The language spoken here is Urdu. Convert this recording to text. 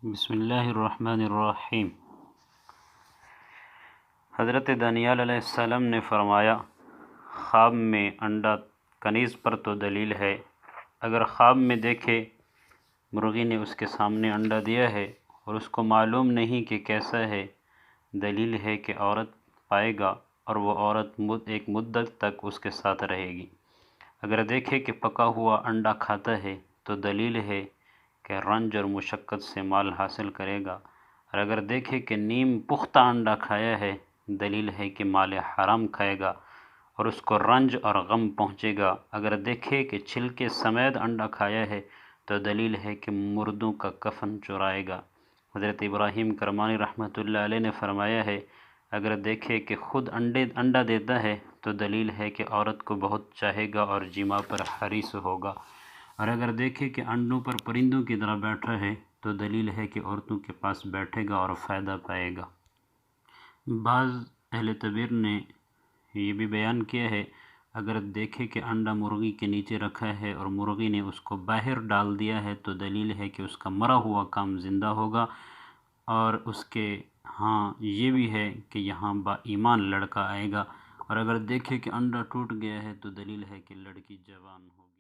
بسم اللہ الرحمن الرحیم۔ حضرت دانیال علیہ السلام نے فرمایا، خواب میں انڈا کنیز پر تو دلیل ہے۔ اگر خواب میں دیکھے مرغی نے اس کے سامنے انڈا دیا ہے اور اس کو معلوم نہیں کہ کیسا ہے، دلیل ہے کہ عورت پائے گا اور وہ عورت ایک مدت تک اس کے ساتھ رہے گی۔ اگر دیکھے کہ پکا ہوا انڈا کھاتا ہے تو دلیل ہے کہ رنج اور مشقت سے مال حاصل کرے گا، اور اگر دیکھے کہ نیم پختہ انڈا کھایا ہے، دلیل ہے کہ مال حرام کھائے گا اور اس کو رنج اور غم پہنچے گا۔ اگر دیکھے کہ چھلکے سمیت انڈا کھایا ہے تو دلیل ہے کہ مردوں کا کفن چرائے گا۔ حضرت ابراہیم کرمانی رحمۃ اللہ علیہ نے فرمایا ہے، اگر دیکھے کہ خود انڈا دیتا ہے تو دلیل ہے کہ عورت کو بہت چاہے گا اور جماع پر حریص ہوگا، اور اگر دیکھے کہ انڈوں پر پرندوں کی طرح بیٹھا ہے تو دلیل ہے کہ عورتوں کے پاس بیٹھے گا اور فائدہ پائے گا۔ بعض اہل تعبیر نے یہ بھی بیان کیا ہے، اگر دیکھے کہ انڈا مرغی کے نیچے رکھا ہے اور مرغی نے اس کو باہر ڈال دیا ہے تو دلیل ہے کہ اس کا مرا ہوا کام زندہ ہوگا، اور اس کے ہاں یہ بھی ہے کہ یہاں با ایمان لڑکا آئے گا، اور اگر دیکھے کہ انڈا ٹوٹ گیا ہے تو دلیل ہے کہ لڑکی جوان ہوگی۔